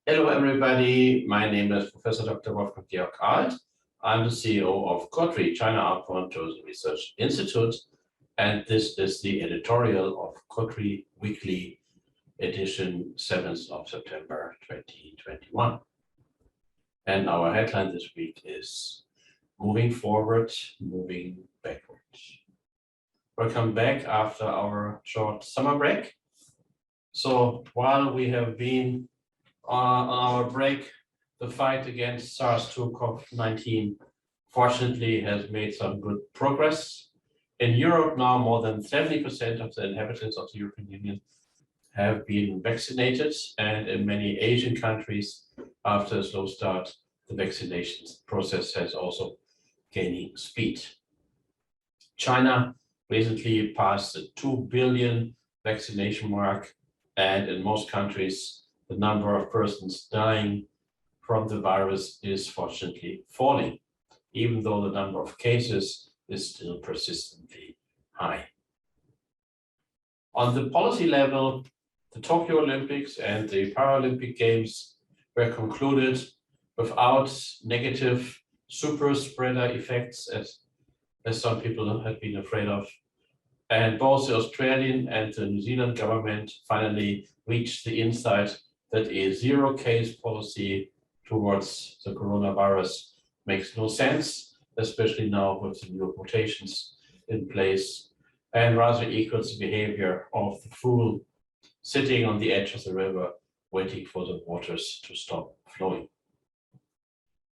Hello, everybody. My name is Professor Dr. Wolfgang Georg Alt. I'm the CEO of COTRI, China Outbound Tourism Research Institute, and this is the editorial of COTRI Weekly Edition, 7th of September 2021. And our headline this week is Moving Forward, Moving Backwards. Welcome back after our short summer break. So while we have been on our break, the fight against SARS-CoV-19 fortunately has made some good progress. In Europe now, more than 70% of the inhabitants of the European Union have been vaccinated, and in many Asian countries, after a slow start, the vaccination process has also gaining speed. China recently passed the 2 billion vaccination mark, and in most countries, the number of persons dying from the virus is fortunately falling, even though the number of cases is still persistently high. On the policy level, the Tokyo Olympics and the Paralympic Games were concluded without negative super spreader effects, as some people had been afraid of. And both the Australian and the New Zealand government finally reached the insight that a zero-case policy towards the coronavirus makes no sense, especially now with the new mutations in place, and rather equals the behavior of the fool sitting on the edge of the river, waiting for the waters to stop flowing.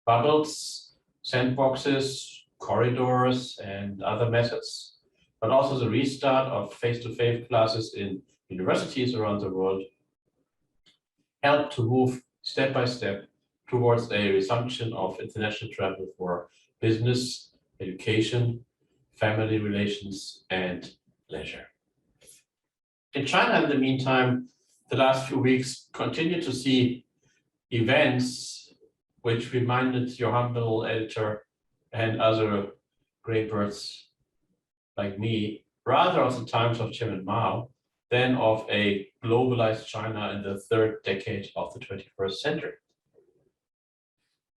Bubbles, sandboxes, corridors, and other methods, but also the restart of face-to-face classes in universities around the world help to move step by step towards a resumption of international travel for business, education, family relations, and leisure. In China, in the meantime, the last few weeks continue to see events which reminded your humble editor and other gray birds like me rather of the times of Chairman Mao than of a globalized China in the third decade of the 21st century.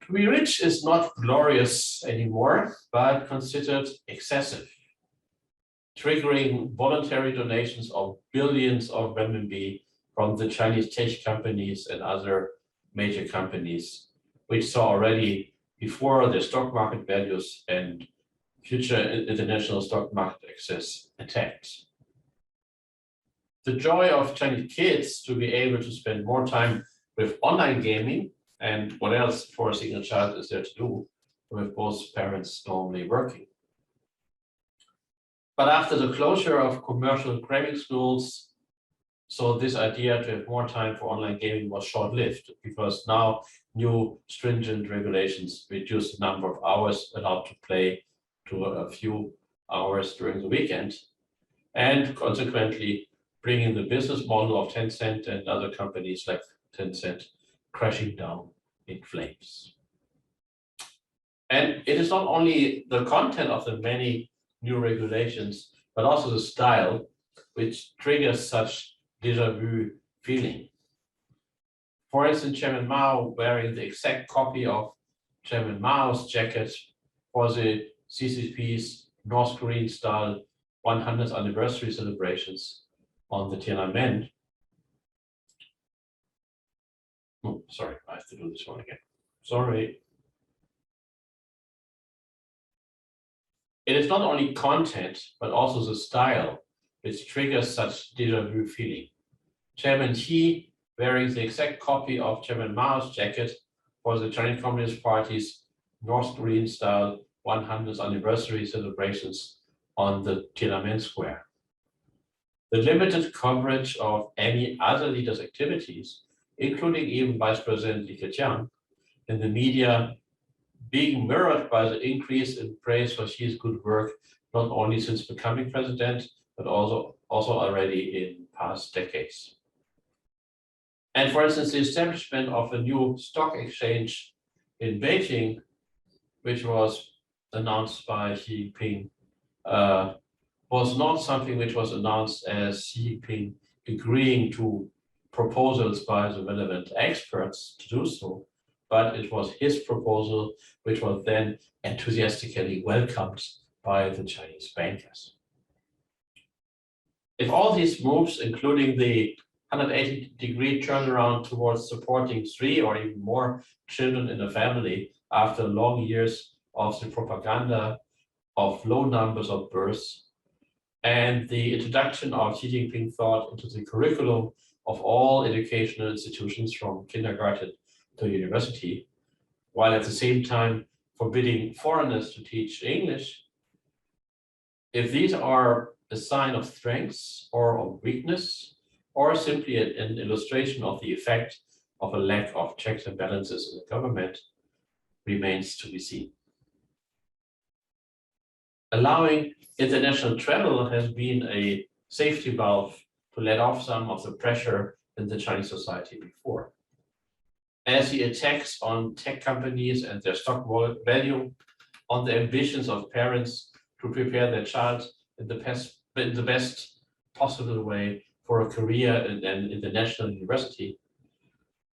To be rich is not glorious anymore, but considered excessive, triggering voluntary donations of billions of renminbi from the Chinese tech companies and other major companies, which saw already before their stock market values and future international stock market access attacked. The joy of Chinese kids to be able to spend more time with online gaming, and what else for a single child is there to do with both parents normally working. But after the closure of commercial gaming schools, so this idea to have more time for online gaming was short-lived, because now new stringent regulations reduce the number of hours allowed to play to a few hours during the weekend, and consequently bringing the business model of Tencent and other companies like Tencent crashing down in flames. And it is not only the content of the many new regulations, but also the style which triggers such déjà vu feeling. For instance, Chairman Mao wearing the exact copy of Chairman Mao's jacket for the CCP's North Korean style 100th anniversary celebrations on the Tiananmen. Oh, sorry, I have to do this one again. Sorry. It is not only content, but also the style which triggers such déjà vu feeling. Chairman Xi wearing the exact copy of Chairman Mao's jacket for the Chinese Communist Party's North Korean style 100th anniversary celebrations on the Tiananmen Square. The limited coverage of any other leader's activities, including even Vice President Li Keqiang, in the media being mirrored by the increase in praise for Xi's good work, not only since becoming president, but also already in past decades. And for instance, the establishment of a new stock exchange in Beijing, which was announced by Xi Jinping, was not something which was announced as Xi Jinping agreeing to proposals by the relevant experts to do so, but it was his proposal which was then enthusiastically welcomed by the Chinese bankers. If all these moves, including the 180-degree turnaround towards supporting 3 or even more children in a family after long years of the propaganda of low numbers of births, and the introduction of Xi Jinping thought into the curriculum of all educational institutions from kindergarten to university, while at the same time forbidding foreigners to teach English, if these are a sign of strength or of weakness, or simply an illustration of the effect of a lack of checks and balances in the government, remains to be seen. Allowing international travel has been a safety valve to let off some of the pressure in the Chinese society before. As the attacks on tech companies and their stock value, on the ambitions of parents to prepare their child in the best possible way for a career in an international university,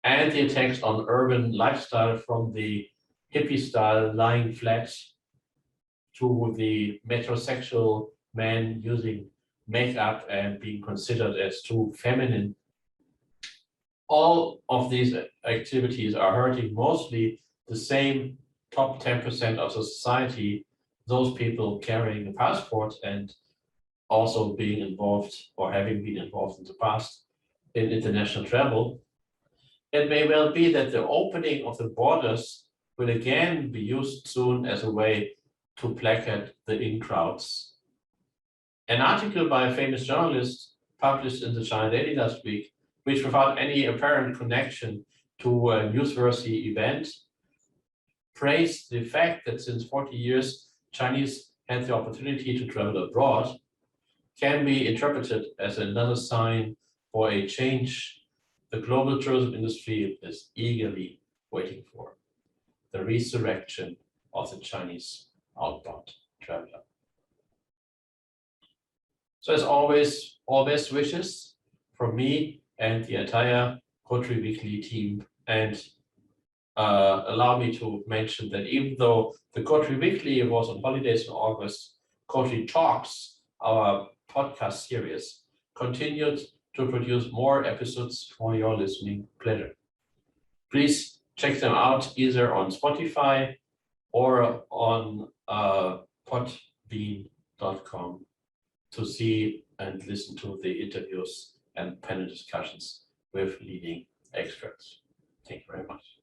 and the attacks on urban lifestyle from the hippie-style lying flats to the metrosexual men using makeup and being considered as too feminine. All of these activities are hurting mostly the same top 10% of the society, those people carrying a passport and also being involved or having been involved in the past in international travel. It may well be that the opening of the borders will again be used soon as a way to placate the in-crowds. An article by a famous journalist published in the China Daily last week, which without any apparent connection to a newsworthy event, praised the fact that since 40 years, Chinese had the opportunity to travel abroad, can be interpreted as another sign for a change the global tourism industry is eagerly waiting for: the resurrection of the Chinese outbound traveler. So as always, all best wishes from me and the entire COTRI Weekly team. And allow me to mention that even though the COTRI Weekly was on holidays in August, COTRI Talks, our podcast series, continued to produce more episodes for your listening pleasure. Please check them out either on Spotify or on podbean.com to see and listen to the interviews and panel discussions with leading experts. Thank you very much.